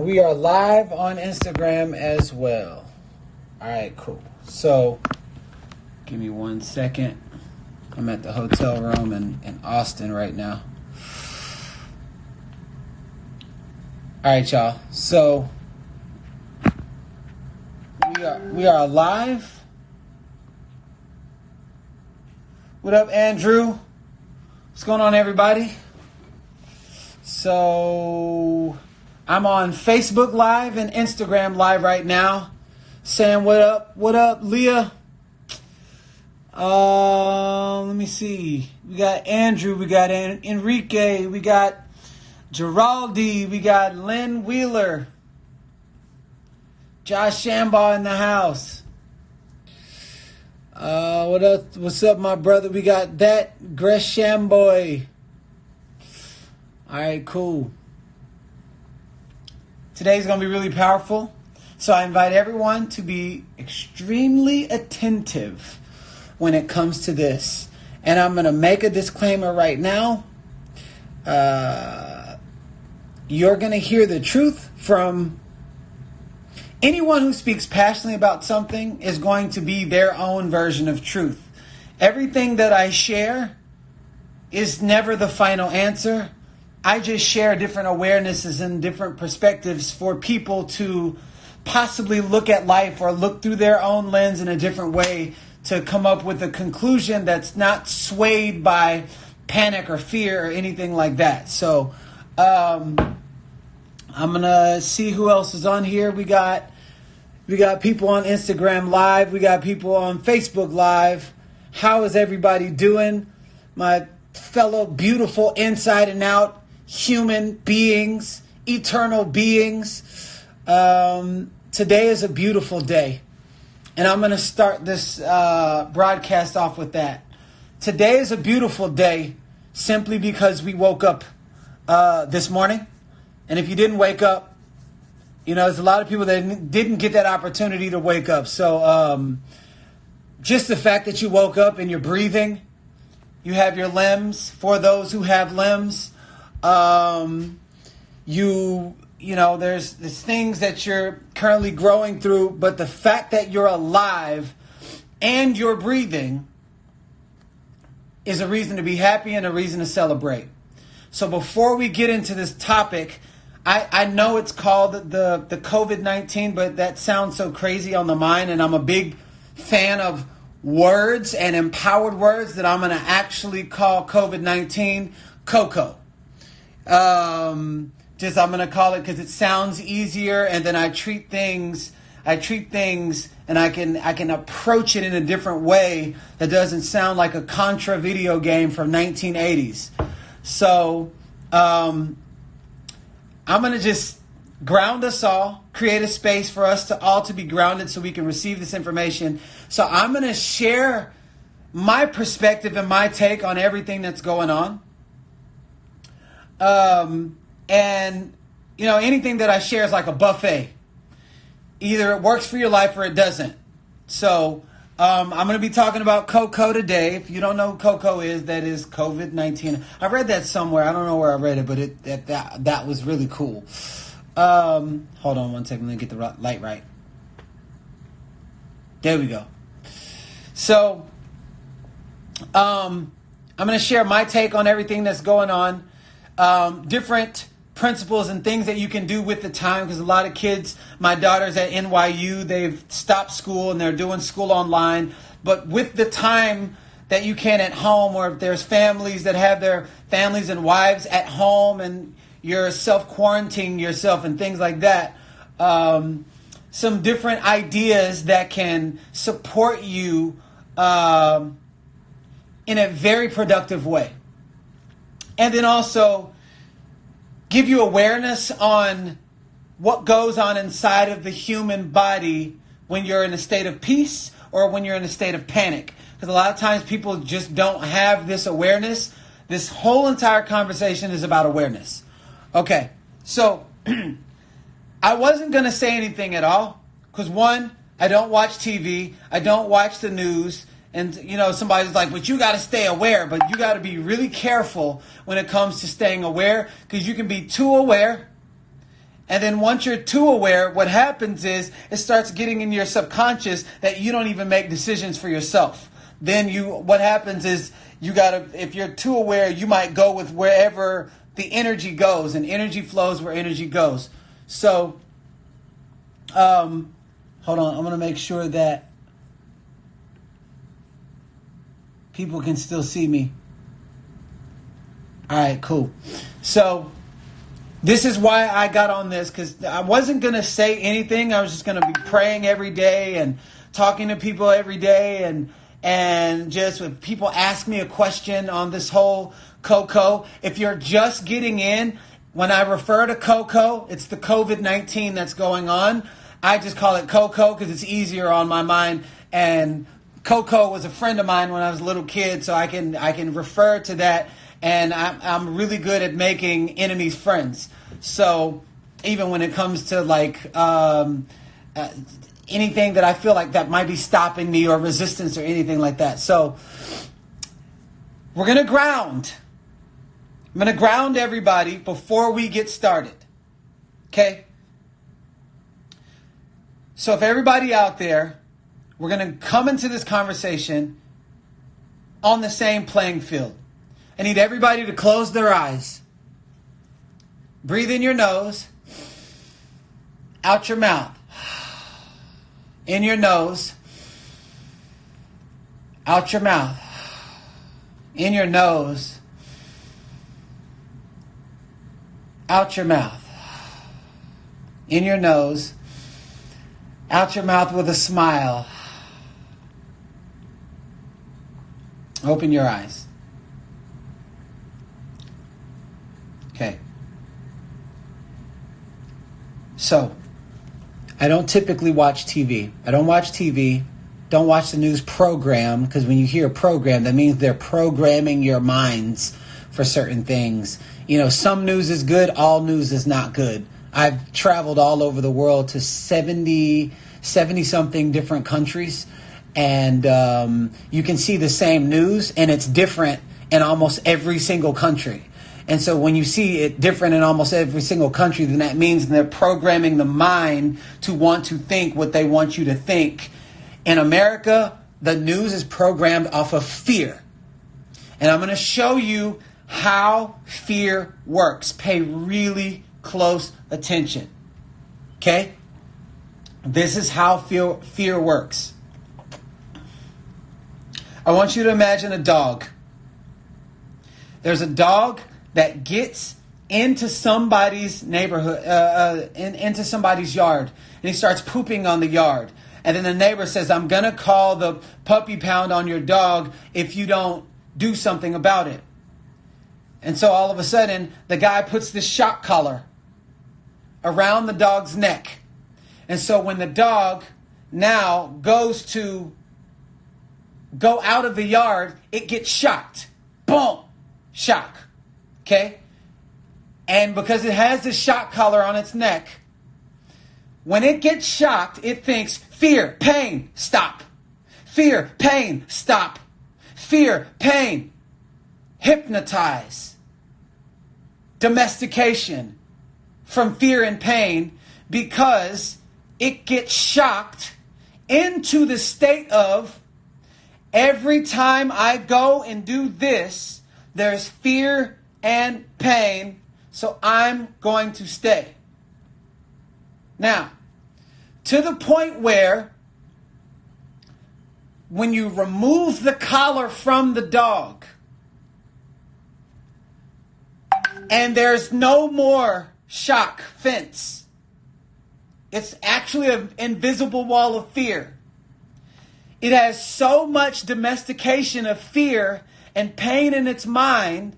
And we are live on Instagram as well. All right, cool. So, give me 1 second. I'm at the hotel room in Austin right now. All right, y'all. So, we are live. What up, Andrew? What's going on, everybody? So, I'm on Facebook Live and Instagram Live right now. Saying what up? What up, Leah? Let me see. We got Andrew. We got Enrique. We got Giraldi. We got Lynn Wheeler. Josh Shambaugh in the house. What up? What's up, my brother? We got that Greshamboy. All right, cool. Today's going to be really powerful. So I invite everyone to be extremely attentive when it comes to this. And I'm going to make a disclaimer right now. You're going to hear the truth from anyone who speaks passionately about something is going to be their own version of truth. Everything that I share is never the final answer. I just share different awarenesses and different perspectives for people to possibly look at life or look through their own lens in a different way to come up with a conclusion that's not swayed by panic or fear or anything like that. So I'm going to see who else is on here. We got people on Instagram Live. We got people on Facebook Live. How is everybody doing? My fellow beautiful inside and out human beings, eternal beings. Today is a beautiful day. And I'm going to start this broadcast off with that. Today is a beautiful day simply because we woke up this morning. And if you didn't wake up, you know, there's a lot of people that didn't get that opportunity to wake up. So just the fact that you woke up and you're breathing, you have your limbs. For those who have limbs, you know, there's things that you're currently growing through, but the fact that you're alive and you're breathing is a reason to be happy and a reason to celebrate. So before we get into this topic, I know it's called the COVID-19, but that sounds so crazy on the mind, and I'm a big fan of words and empowered words that I'm going to actually call COVID-19 Coco. I'm going to call it because it sounds easier, and then I treat things and I can approach it in a different way that doesn't sound like a Contra video game from 1980s. So I'm going to just ground us all, create a space for us to all to be grounded so we can receive this information. So I'm going to share my perspective and my take on everything that's going on. And, you know, anything that I share is like a buffet. Either it works for your life or it doesn't. So I'm going to be talking about Coco today. If you don't know who Coco is, that is COVID-19. I read that somewhere. I don't know where I read it, but that was really cool. Hold on 1 second. Let me get the light right. There we go. So I'm going to share my take on everything that's going on. Different principles and things that you can do with the time, because a lot of kids, my daughter's at NYU, they've stopped school and they're doing school online. But with the time that you can at home, or if there's families that have their families and wives at home and you're self-quarantining yourself and things like that, some different ideas that can support you in a very productive way. And then also give you awareness on what goes on inside of the human body when you're in a state of peace or when you're in a state of panic. Because a lot of times people just don't have this awareness. This whole entire conversation is about awareness. Okay, so I wasn't going to say anything at all. Because one, I don't watch TV. I don't watch the news. And, you know, somebody's like, but you got to stay aware. But you got to be really careful when it comes to staying aware, because you can be too aware And then once you're too aware, what happens is it starts getting in your subconscious that you don't even make decisions for yourself. Then what happens is if you're too aware, you might go with wherever the energy goes, and energy flows where energy goes. So, hold on. I'm going to make sure that people can still see me. All right, cool. So this is why I got on this, because I wasn't going to say anything. I was just going to be praying every day and talking to people every day. And just if people ask me a question on this whole cocoa, if you're just getting in, when I refer to cocoa, it's the COVID-19 that's going on. I just call it cocoa because it's easier on my mind. And Coco was a friend of mine when I was a little kid, so I can refer to that. And I'm really good at making enemies friends. So even when it comes to anything that I feel like that might be stopping me or resistance or anything like that. So we're going to ground. I'm going to ground everybody before we get started. Okay? So if everybody out there, we're going to come into this conversation on the same playing field. I need everybody to close their eyes. Breathe in your nose, out your mouth. In your nose, out your mouth. In your nose, out your mouth. In your nose, out your mouth with a smile. Open your eyes. Okay. So, I don't typically watch TV. I don't watch TV. Don't watch the news program, because when you hear program, that means they're programming your minds for certain things. You know, some news is good, all news is not good. I've traveled all over the world to 70 something different countries, and you can see the same news, and it's different in almost every single country. And so when you see it different in almost every single country, then that means they're programming the mind to want to think what they want you to think. In America, the news is programmed off of fear. And I'm going to show you how fear works. Pay really close attention. Okay? This is how fear works. I want you to imagine a dog. There's a dog that gets into somebody's neighborhood, into somebody's yard, and he starts pooping on the yard. And then the neighbor says, I'm going to call the puppy pound on your dog if you don't do something about it. And so all of a sudden, the guy puts this shock collar around the dog's neck. And so when the dog now goes to go out of the yard, it gets shocked. Boom! Shock. Okay? And because it has this shock collar on its neck, when it gets shocked, it thinks, fear, pain, stop. Fear, pain, stop. Fear, pain, hypnotize. Domestication from fear and pain, because it gets shocked into the state of, every time I go and do this, there's fear and pain, so I'm going to stay. Now, to the point where when you remove the collar from the dog and there's no more shock fence, it's actually an invisible wall of fear. It has so much domestication of fear and pain in its mind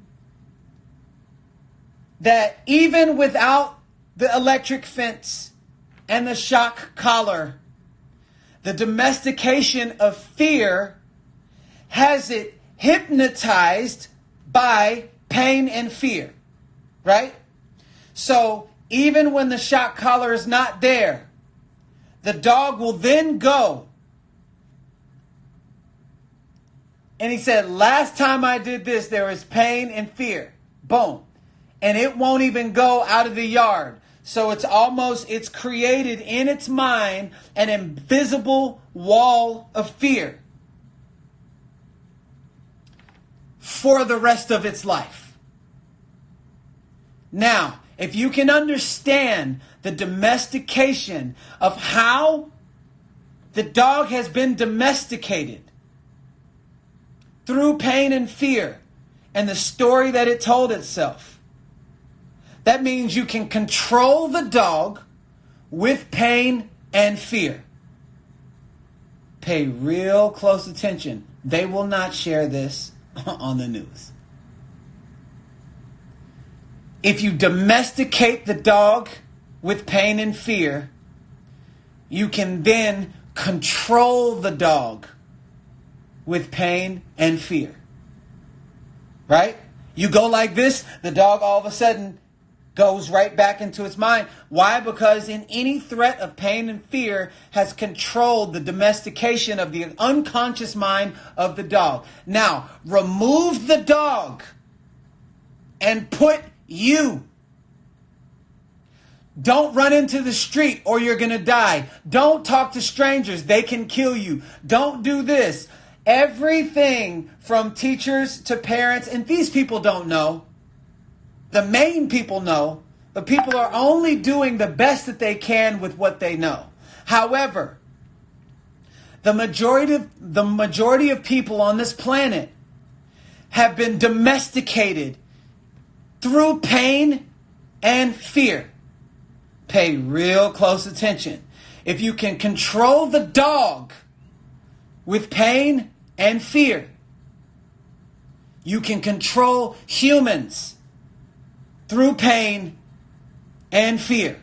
that even without the electric fence and the shock collar, the domestication of fear has it hypnotized by pain and fear, right? So even when the shock collar is not there, the dog will then go. And he said, last time I did this, there was pain and fear. Boom. And it won't even go out of the yard. So it's created in its mind an invisible wall of fear for the rest of its life. Now, if you can understand the domestication of how the dog has been domesticated through pain and fear and the story that it told itself, that means you can control the dog with pain and fear. Pay real close attention. They will not share this on the news. If you domesticate the dog with pain and fear, you can then control the dog with pain and fear. Right? You go like this, the dog all of a sudden goes right back into its mind. Why? Because in any threat of pain and fear has controlled the domestication of the unconscious mind of the dog. Now, remove the dog and put you. Don't run into the street or you're going to die. Don't talk to strangers. They can kill you. Don't do this. Everything from teachers to parents, and these people don't know. The main people know, but people are only doing the best that they can with what they know. However, the majority of people on this planet have been domesticated through pain and fear. Pay real close attention. If you can control the dog with pain and fear, you can control humans through pain and fear.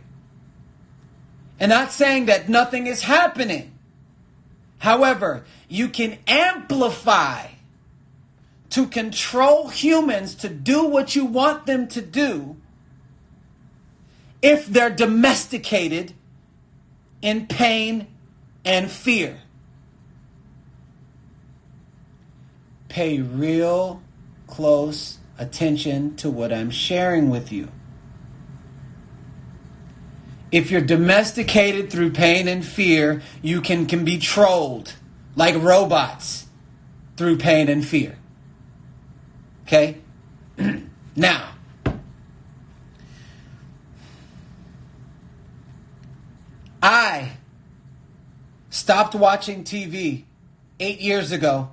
And not saying that nothing is happening. However, you can amplify to control humans to do what you want them to do if they're domesticated in pain and fear. Pay real close attention to what I'm sharing with you. If you're domesticated through pain and fear, you can be trolled like robots through pain and fear. Okay? Now, I stopped watching TV 8 years ago.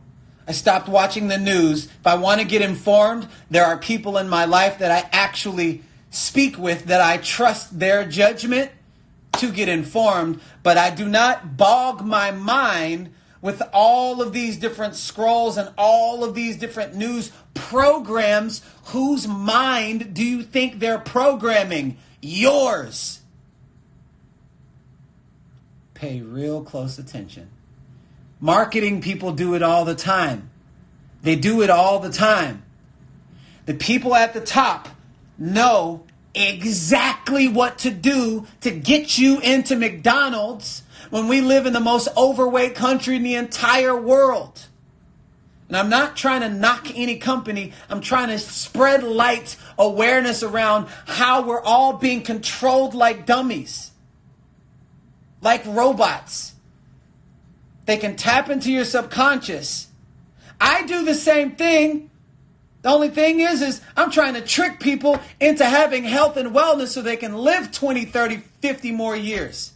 I stopped watching the news. If I want to get informed, there are people in my life that I actually speak with that I trust their judgment to get informed, but I do not bog my mind with all of these different scrolls and all of these different news programs. Whose mind do you think they're programming? Yours. Pay real close attention. Marketing people do it all the time. They do it all the time. The people at the top know exactly what to do to get you into McDonald's when we live in the most overweight country in the entire world. And I'm not trying to knock any company. I'm trying to spread light, awareness around how we're all being controlled like dummies, like robots. They can tap into your subconscious. I do the same thing. The only thing is I'm trying to trick people into having health and wellness so they can live 20, 30, 50 more years.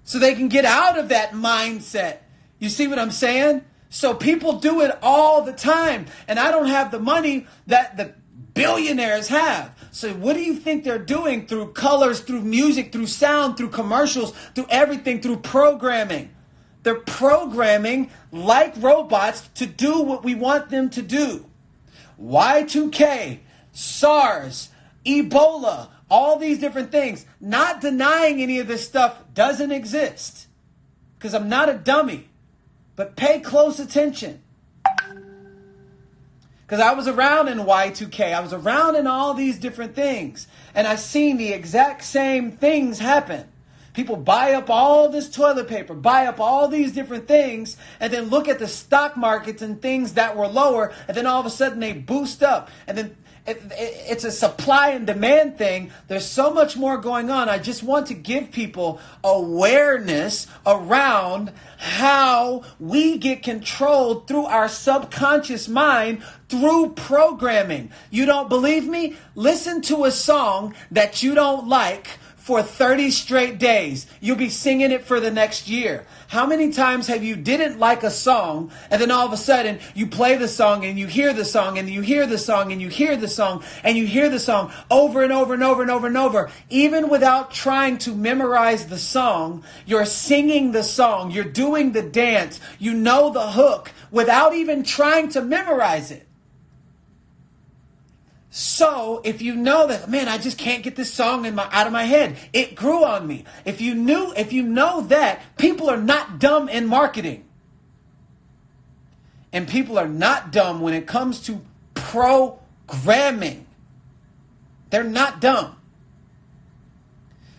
So they can get out of that mindset. You see what I'm saying? So people do it all the time. And I don't have the money that the billionaires have. So what do you think they're doing through colors, through music, through sound, through commercials, through everything, through programming? They're programming like robots to do what we want them to do. Y2K, SARS, Ebola, all these different things. Not denying any of this stuff doesn't exist. Because I'm not a dummy. But pay close attention. Because I was around in Y2K. I was around in all these different things. And I've seen the exact same things happen. People buy up all this toilet paper, buy up all these different things, and then look at the stock markets and things that were lower, and then all of a sudden they boost up. And it's a supply and demand thing. There's so much more going on. I just want to give people awareness around how we get controlled through our subconscious mind through programming. You don't believe me? Listen to a song that you don't like for 30 straight days. You'll be singing it for the next year. How many times have you didn't like a song and then all of a sudden you play the song and you hear the song and you hear the song and you hear the song and you hear the song over and over and over and over and over. Even without trying to memorize the song, you're singing the song, you're doing the dance, you know the hook without even trying to memorize it. So if you know that, man, I just can't get this song out of my head. It grew on me. If you know that, people are not dumb in marketing. And people are not dumb when it comes to programming. They're not dumb.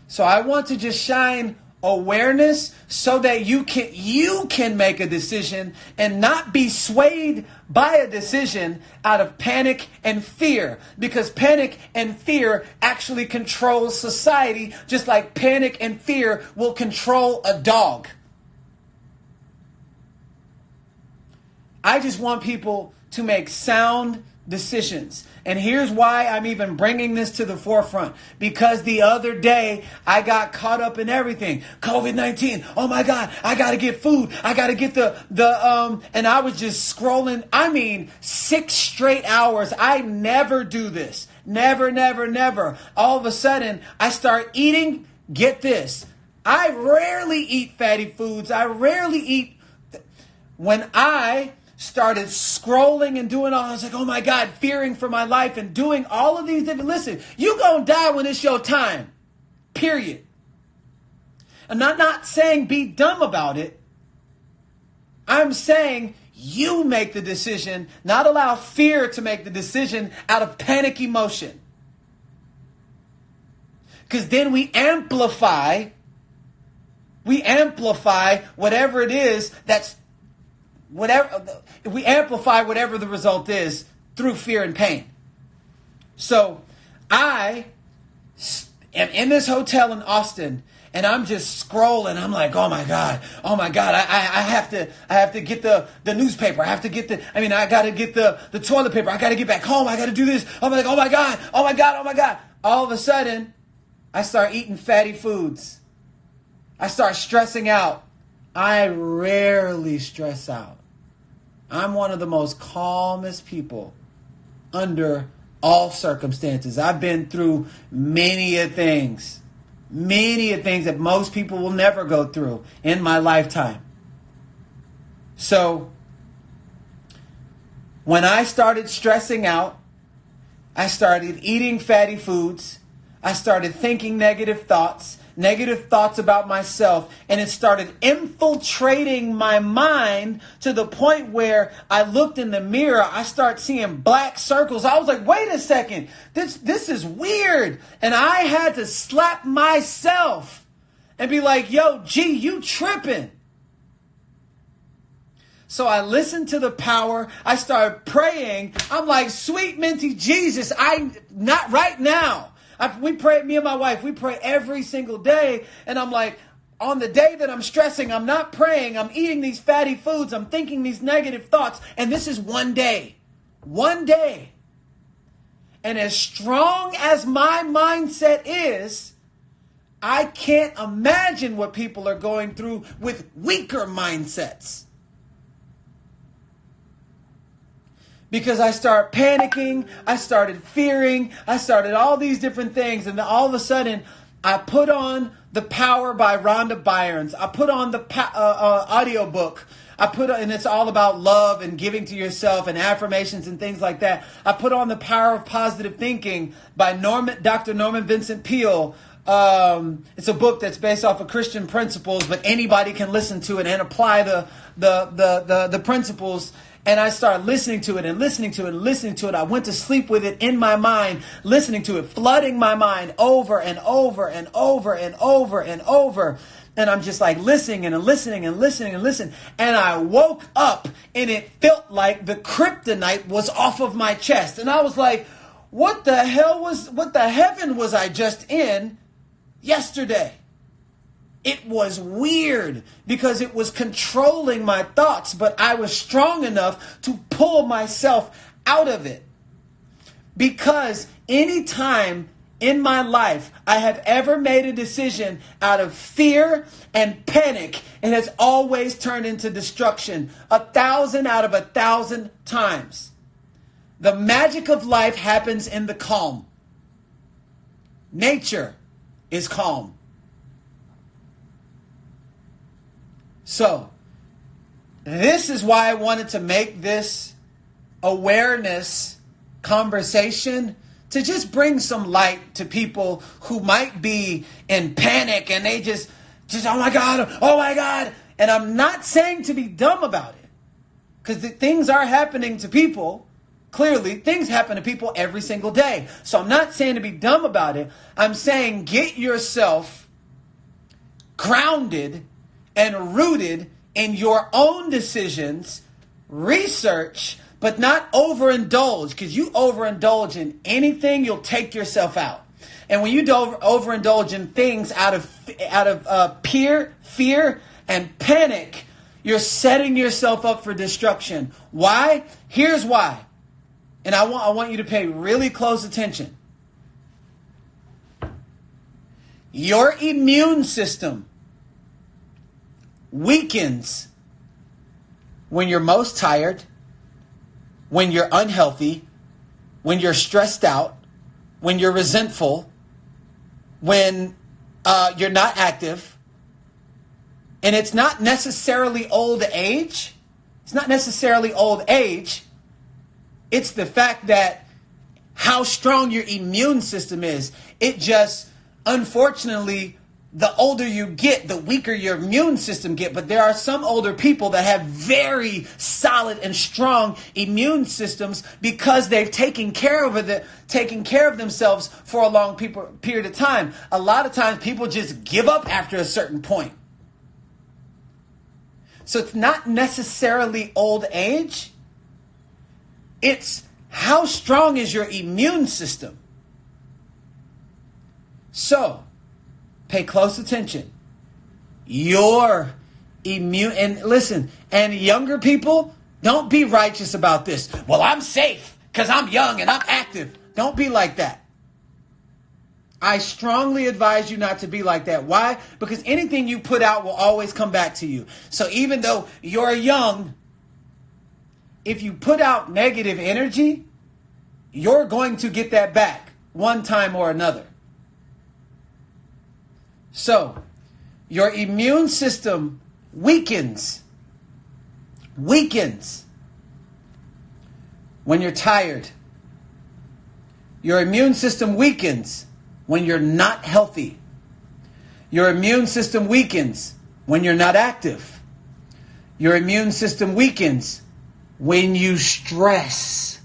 So I want to just shine awareness so that you can make a decision and not be swayed by a decision out of panic and fear, because panic and fear actually controls society, just like panic and fear will control a dog. I just want people to make sound decisions. And here's why I'm even bringing this to the forefront. Because the other day, I got caught up in everything. COVID-19. Oh my God, I got to get food. I got to get and I was just scrolling. 6 straight hours. I never do this. Never, never, never. All of a sudden, I start eating. Get this. I rarely eat fatty foods. I rarely eat. When I started scrolling and doing all, I was like, oh my God, fearing for my life and doing all of these different, listen, you gonna die when it's your time, period. And I'm not saying be dumb about it. I'm saying you make the decision, not allow fear to make the decision out of panic emotion. Because then we amplify whatever it is we amplify whatever the result is through fear and pain. So I am in this hotel in Austin and I'm just scrolling. I'm like, oh my God. I have to get the newspaper. I got to get the toilet paper. I got to get back home. I got to do this. I'm like, oh my God. All of a sudden, I start eating fatty foods. I start stressing out. I rarely stress out. I'm one of the most calmest people under all circumstances. I've been through many a things that most people will never go through in my lifetime. So when I started stressing out, I started eating fatty foods. I started thinking negative thoughts about myself, and it started infiltrating my mind to the point where I looked in the mirror, I started seeing black circles. I was like, wait a second, this is weird. And I had to slap myself and be like, yo, G, you tripping. So I listened to the power. I started praying. I'm like, sweet minty Jesus, not right now. We pray, me and my wife, we pray every single day. And I'm like, on the day that I'm stressing, I'm not praying. I'm eating these fatty foods. I'm thinking these negative thoughts. And this is one day. One day. And as strong as my mindset is, I can't imagine what people are going through with weaker mindsets. Because I start panicking, I started fearing, I started all these different things. And then all of a sudden, I put on The Power by Rhonda Byrnes. I put on the audiobook. And it's all about love and giving to yourself and affirmations and things like that. I put on The Power of Positive Thinking by Dr. Norman Vincent Peale. It's a book that's based off of Christian principles, but anybody can listen to it and apply the principles. And I started listening to it and listening to it and listening to it. I went to sleep with it in my mind, listening to it, flooding my mind over and over and over and over and over. And I'm just like listening and listening and listening and listening. And I woke up and it felt like the kryptonite was off of my chest. And I was like, what the heaven was I just in yesterday? It was weird because it was controlling my thoughts, but I was strong enough to pull myself out of it. Because anytime in my life I have ever made a decision out of fear and panic, it has always turned into destruction. 1,000 out of 1,000 times. The magic of life happens in the calm. Nature is calm. So, this is why I wanted to make this awareness conversation, to just bring some light to people who might be in panic and they just, oh my God. And I'm not saying to be dumb about it, because things are happening to people. Clearly, things happen to people every single day. So I'm not saying to be dumb about it. I'm saying get yourself grounded and rooted in your own decisions, research, but not overindulge, because you overindulge in anything, you'll take yourself out. And when you overindulge in things out of fear and panic, you're setting yourself up for destruction. Why? Here's why. And I want you to pay really close attention. Your immune system weakens when you're most tired, when you're unhealthy, when you're stressed out, when you're resentful, when you're not active. And it's not necessarily old age. It's not necessarily old age. It's the fact that how strong your immune system is. It just, unfortunately, the older you get, the weaker your immune system get. But there are some older people that have very solid and strong immune systems because they've taken care of themselves for a long period of time. A lot of times people just give up after a certain point. So it's not necessarily old age. It's how strong is your immune system. So, pay close attention. Your immune, and listen, and younger people, don't be righteous about this. Well, I'm safe because I'm young and I'm active. Don't be like that. I strongly advise you not to be like that. Why? Because anything you put out will always come back to you. So even though you're young, if you put out negative energy, you're going to get that back one time or another. So, your immune system weakens when you're tired. Your immune system weakens when you're not healthy. Your immune system weakens when you're not active. Your immune system weakens when you stress.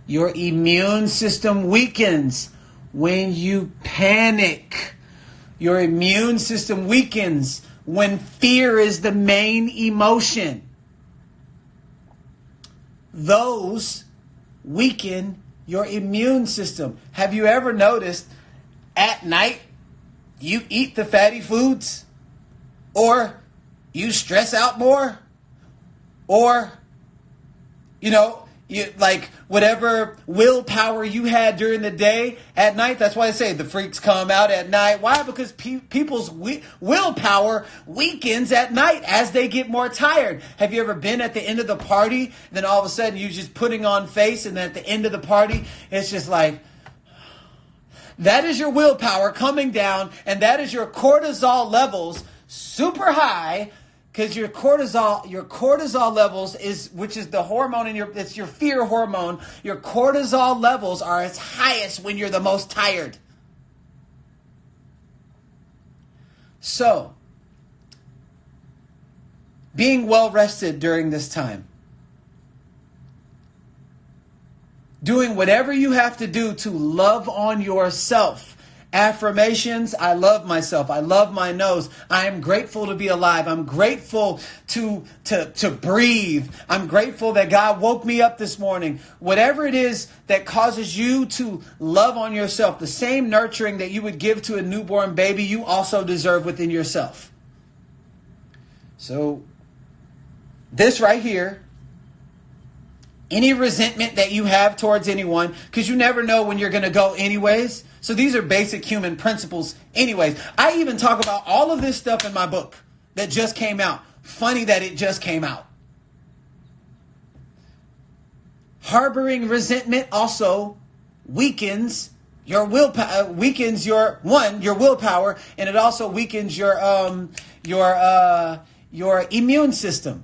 Your immune system weakens when you panic. Your immune system weakens when fear is the main emotion. Those weaken your immune system. Have you ever noticed at night you eat the fatty foods? Or you stress out more? Or, you like whatever willpower you had during the day at night. That's why I say the freaks come out at night. Why? Because people's willpower weakens at night as they get more tired. Have you ever been at the end of the party, and then all of a sudden you're just putting on face, and then at the end of the party, it's just like, that is your willpower coming down, and that is your cortisol levels super high. Because your cortisol levels which is the hormone it's your fear hormone. Your cortisol levels are its highest when you're the most tired. So, being well rested during this time. Doing whatever you have to do to love on yourself affirmations. I love myself. I love my nose. I am grateful to be alive. I'm grateful to breathe. I'm grateful that God woke me up this morning. Whatever it is that causes you to love on yourself, the same nurturing that you would give to a newborn baby, you also deserve within yourself. So this right here, any resentment that you have towards anyone, because you never know when you're going to go anyways. So these are basic human principles anyways. I even talk about all of this stuff in my book that just came out. Funny that it just came out. Harboring resentment also weakens your willpower, weakens your willpower, and it also weakens your immune system.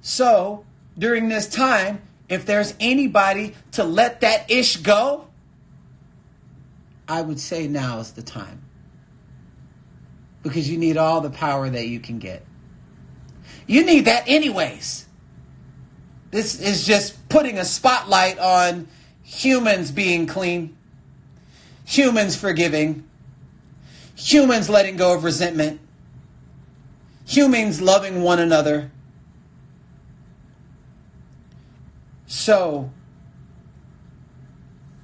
So during this time, if there's anybody to let that ish go, I would say now is the time. Because you need all the power that you can get. You need that anyways. This is just putting a spotlight on humans being clean, humans forgiving, humans letting go of resentment, humans loving one another. So,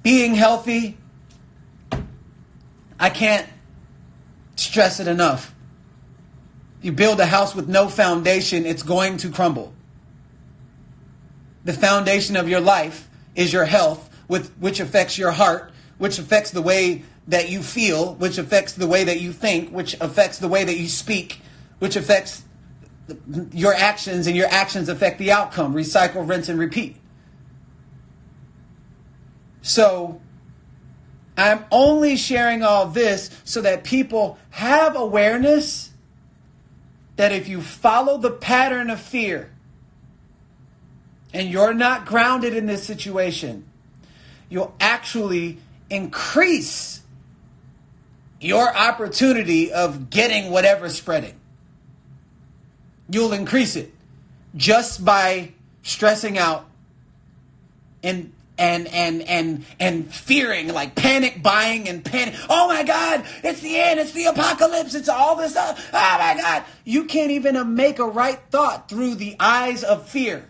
being healthy, I can't stress it enough. You build a house with no foundation, it's going to crumble. The foundation of your life is your health, which affects your heart, which affects the way that you feel, which affects the way that you think, which affects the way that you speak, which affects your actions, and your actions affect the outcome. Recycle, rinse, and repeat. So, I'm only sharing all this so that people have awareness that if you follow the pattern of fear and you're not grounded in this situation, you'll actually increase your opportunity of getting whatever's spreading. You'll increase it just by stressing out and fearing, like panic buying and panic. Oh my God, it's the end. It's the apocalypse. It's all this stuff. Oh my God. You can't even make a right thought through the eyes of fear.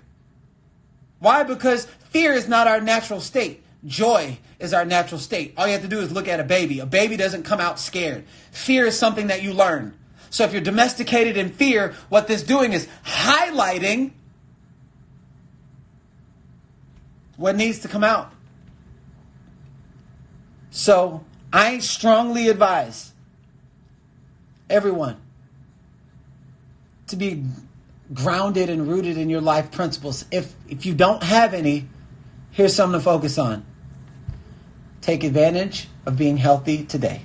Why? Because fear is not our natural state. Joy is our natural state. All you have to do is look at a baby. A baby doesn't come out scared. Fear is something that you learn. So if you're domesticated in fear, what this doing is highlighting what needs to come out. So I strongly advise everyone to be grounded and rooted in your life principles. If you don't have any, here's something to focus on. Take advantage of being healthy today.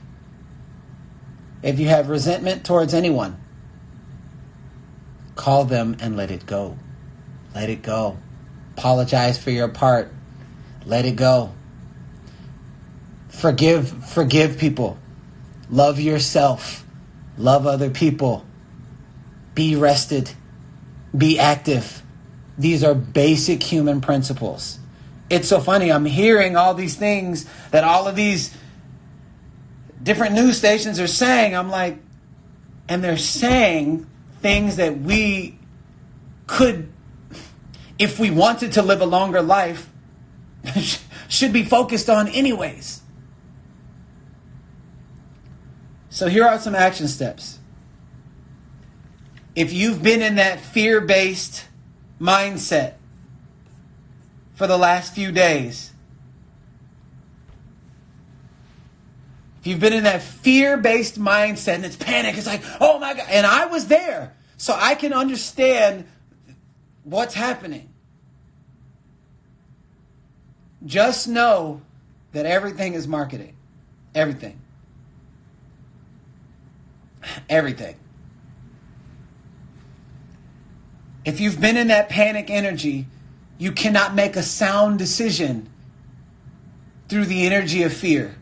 If you have resentment towards anyone, call them and let it go. Let it go. Apologize for your part. Let it go. Forgive people. Love yourself. Love other people. Be rested. Be active. These are basic human principles. It's so funny. I'm hearing all these things that all of these different news stations are saying. I'm like, and they're saying things that we could, if we wanted to live a longer life, should be focused on anyways. So here are some action steps. If you've been in that fear-based mindset for the last few days, if you've been in that fear-based mindset and it's panic, it's like, oh my God, and I was there, so I can understand what's happening. Just know that everything is marketing. Everything. Everything. If you've been in that panic energy, you cannot make a sound decision through the energy of fear,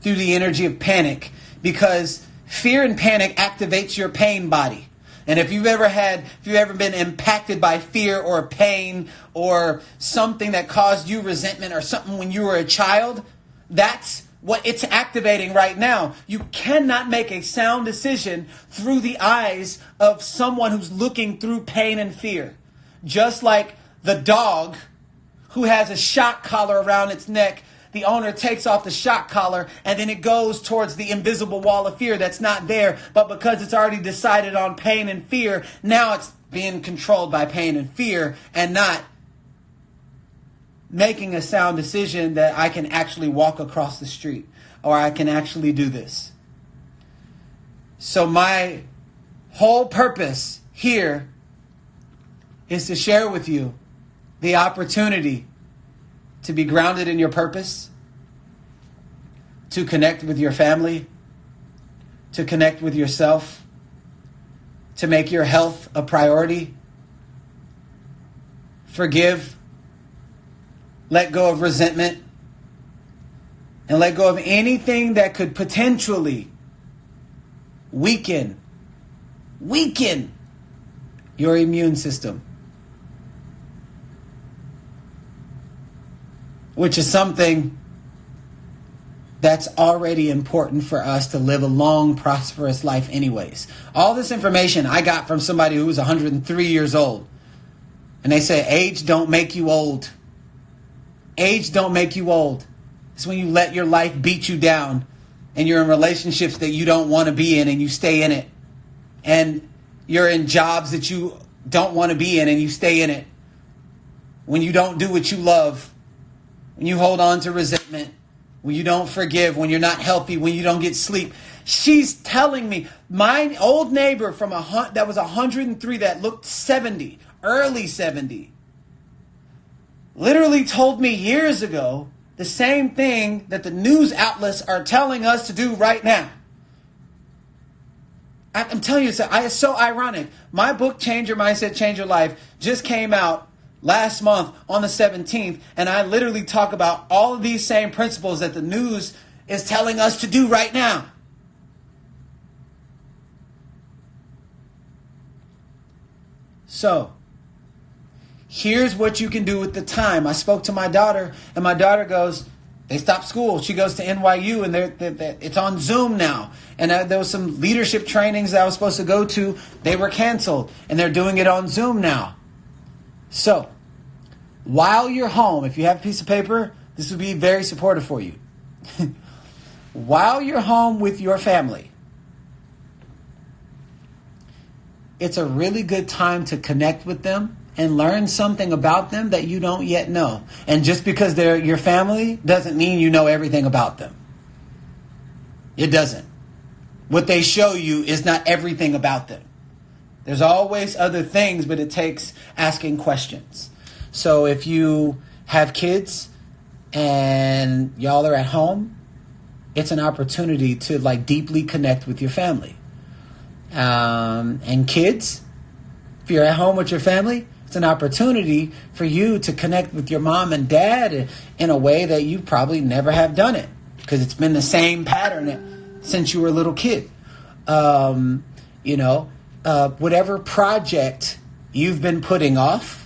through the energy of panic, because fear and panic activates your pain body. And if you've ever been impacted by fear or pain or something that caused you resentment or something when you were a child, that's what it's activating right now. You cannot make a sound decision through the eyes of someone who's looking through pain and fear. Just like the dog who has a shock collar around its neck, the owner takes off the shock collar and then it goes towards the invisible wall of fear that's not there. But because it's already decided on pain and fear, now it's being controlled by pain and fear and not making a sound decision that I can actually walk across the street or I can actually do this. So my whole purpose here is to share with you the opportunity to be grounded in your purpose, to connect with your family, to connect with yourself, to make your health a priority, forgive, let go of resentment, and let go of anything that could potentially weaken your immune system. Which is something that's already important for us to live a long, prosperous life anyways. All this information I got from somebody who was 103 years old. And they say, age don't make you old. Age don't make you old. It's when you let your life beat you down and you're in relationships that you don't want to be in and you stay in it. And you're in jobs that you don't want to be in and you stay in it. When you don't do what you love. When you hold on to resentment, when you don't forgive, when you're not healthy, when you don't get sleep. She's telling me, my old neighbor from that was 103 that looked 70, early 70, literally told me years ago the same thing that the news outlets are telling us to do right now. I'm telling you, it's so ironic. My book, Change Your Mindset, Change Your Life, just came out last month on the 17th, and I literally talk about all of these same principles that the news is telling us to do right now. So, here's what you can do with the time. I spoke to my daughter, and my daughter goes, they stopped school. She goes to NYU, and it's on Zoom now. And there was some leadership trainings that I was supposed to go to. They were canceled, and they're doing it on Zoom now. So, while you're home, if you have a piece of paper, this would be very supportive for you. While you're home with your family, it's a really good time to connect with them and learn something about them that you don't yet know. And just because they're your family doesn't mean you know everything about them. It doesn't. What they show you is not everything about them. There's always other things, but it takes asking questions. So if you have kids and y'all are at home, it's an opportunity to deeply connect with your family. And kids, if you're at home with your family, it's an opportunity for you to connect with your mom and dad in a way that you probably never have done it because it's been the same pattern since you were a little kid. Whatever project you've been putting off,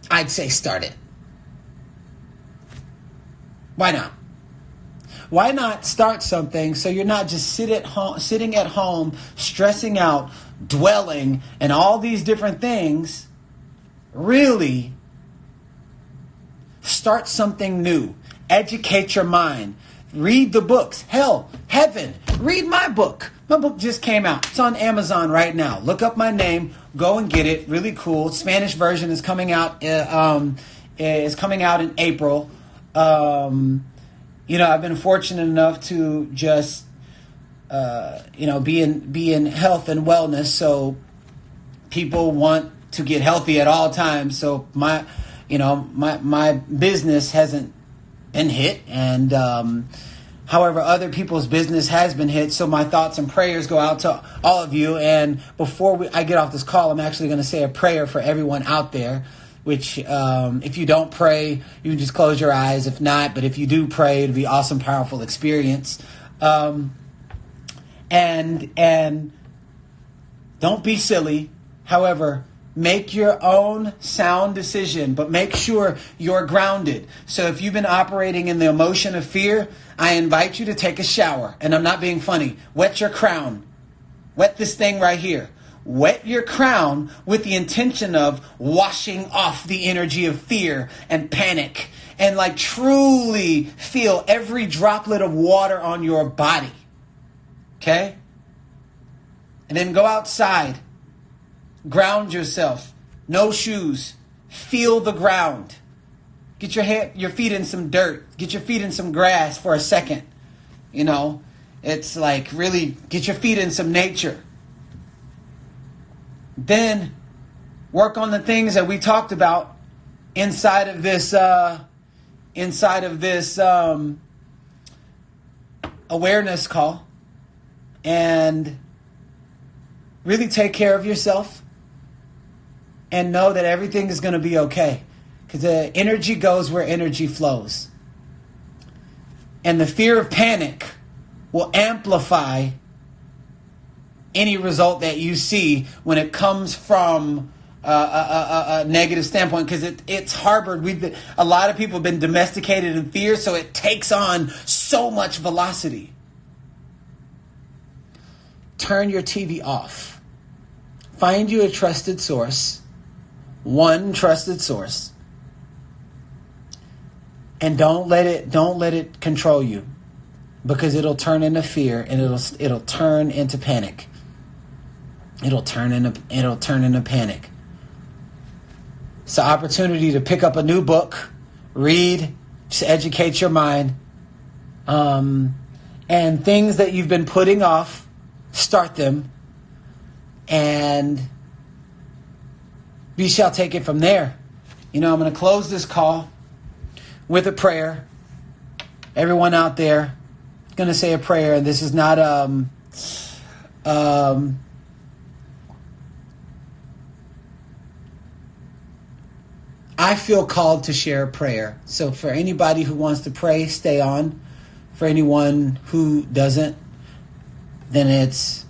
I'd say start it. Why not? Why not start something so you're not just sitting at home, stressing out, dwelling, and all these different things? Really start something new. Educate your mind. Read the books. Hell, heaven, read my book. My book just came out. It's on Amazon right now. Look up my name. Go and get it. Really cool. Spanish version is coming out. Is coming out in April. I've been fortunate enough to just, be in health and wellness. So people want to get healthy at all times. So my business hasn't been hit, and however, other people's business has been hit. So my thoughts and prayers go out to all of you. And before I get off this call, I'm actually going to say a prayer for everyone out there. Which, if you don't pray, you can just close your eyes. If not, but if you do pray, it'll be awesome, powerful experience. And don't be silly. However, Make your own sound decision, but make sure you're grounded. So if you've been operating in the emotion of fear, I invite you to take a shower. And I'm not being funny. Wet your crown. Wet this thing right here. Wet your crown with the intention of washing off the energy of fear and panic. And like truly feel every droplet of water on your body. Okay? And then go outside. Ground yourself. No shoes. Feel the ground. Get your feet in some dirt. Get your feet in some grass for a second. You know, it's like really get your feet in some nature. Then work on the things that we talked about inside of this awareness call, and really take care of yourself. And know that everything is going to be okay. Because the energy goes where energy flows. And the fear of panic will amplify any result that you see when it comes from a negative standpoint. Because it's harbored. A lot of people have been domesticated in fear, so it takes on so much velocity. Turn your TV off. Find you a trusted source. One trusted source. And don't let it control you, because it'll turn into fear, and it'll turn into panic. It'll turn into panic. It's an opportunity to pick up a new book, read, just educate your mind. And things that you've been putting off, start them, and we shall take it from there. You know, I'm going to close this call with a prayer. Everyone out there is going to say a prayer. And this is not I feel called to share a prayer. So for anybody who wants to pray, stay on. For anyone who doesn't, then it's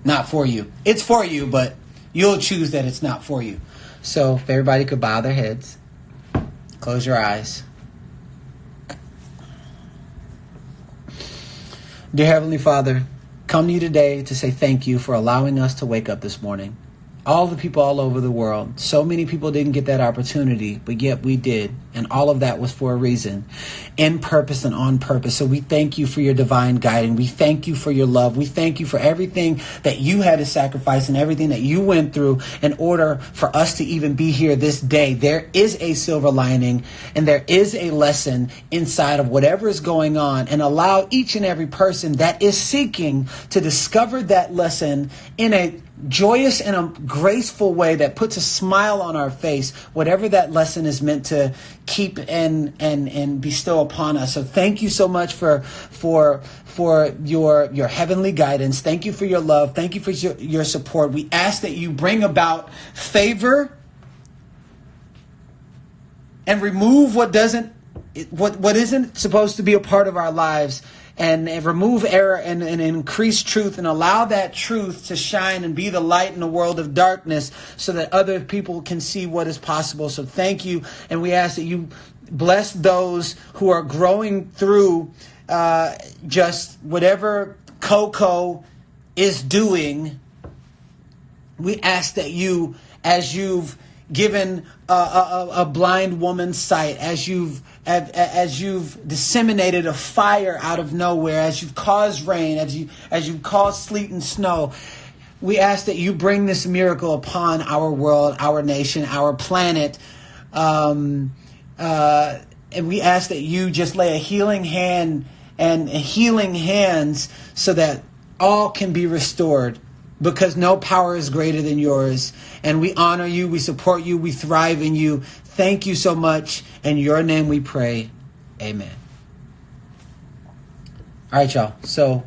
not for you. It's for you, but you'll choose that it's not for you. So if everybody could bow their heads, close your eyes. Dear Heavenly Father, come to you today to say thank you for allowing us to wake up this morning. All the people all over the world, so many people didn't get that opportunity, but yet we did. And all of that was for a reason, in purpose and on purpose. So we thank you for your divine guiding. We thank you for your love. We thank you for everything that you had to sacrifice and everything that you went through in order for us to even be here this day. There is a silver lining, and there is a lesson inside of whatever is going on, and allow each and every person that is seeking to discover that lesson in a joyous and a graceful way that puts a smile on our face, whatever that lesson is meant to keep and bestow upon us. So thank you so much for your heavenly guidance. Thank you for your love. Thank you for your support. We ask that you bring about favor and remove what isn't supposed to be a part of our lives, and remove error and increase truth, and allow that truth to shine and be the light in a world of darkness, so that other people can see what is possible. So thank you. And we ask that you bless those who are growing through just whatever Coco is doing. We ask that you, as you've given a blind woman sight, as you've disseminated a fire out of nowhere, as you've caused rain, as you've caused sleet and snow, we ask that you bring this miracle upon our world, our nation, our planet, and we ask that you just lay a healing hand and healing hands, so that all can be restored. Because no power is greater than yours. And we honor you, we support you, we thrive in you. Thank you so much. In your name we pray. Amen. All right, y'all. So,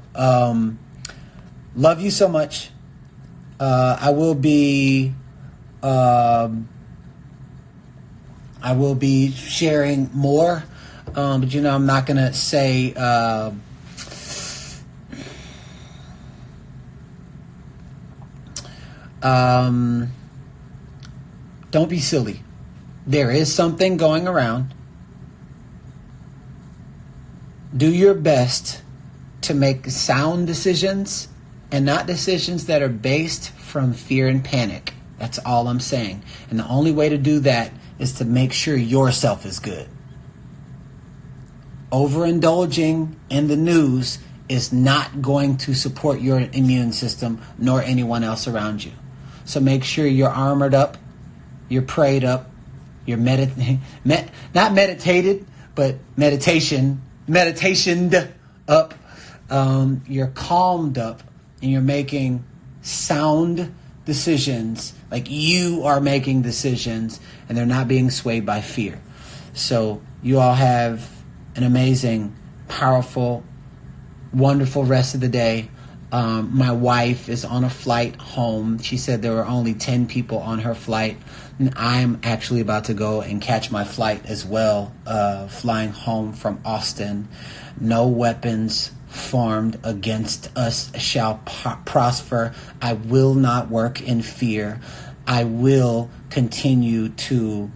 love you so much. I will be sharing more. But I'm not going to say... Don't be silly. There is something going around. Do your best to make sound decisions and not decisions that are based from fear and panic. That's all I'm saying. And the only way to do that is to make sure yourself is good. Overindulging in the news is not going to support your immune system nor anyone else around you. So make sure you're armored up, you're prayed up, you're not meditated, but meditationed up, you're calmed up, and you're making sound decisions, like you are making decisions, and they're not being swayed by fear. So you all have an amazing, powerful, wonderful rest of the day. My wife is on a flight home. She said there were only 10 people on her flight. And I'm actually about to go and catch my flight as well, flying home from Austin. No weapons formed against us shall prosper. I will not work in fear. I will continue to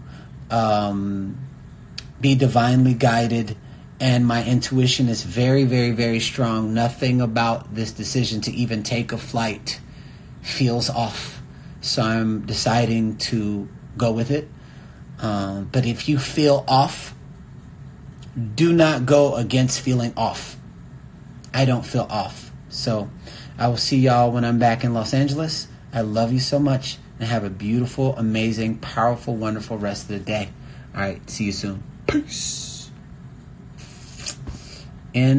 be divinely guided. And my intuition is very, very, very strong. Nothing about this decision to even take a flight feels off. So I'm deciding to go with it. But if you feel off, do not go against feeling off. I don't feel off. So I will see y'all when I'm back in Los Angeles. I love you so much. And have a beautiful, amazing, powerful, wonderful rest of the day. All right. See you soon. Peace. And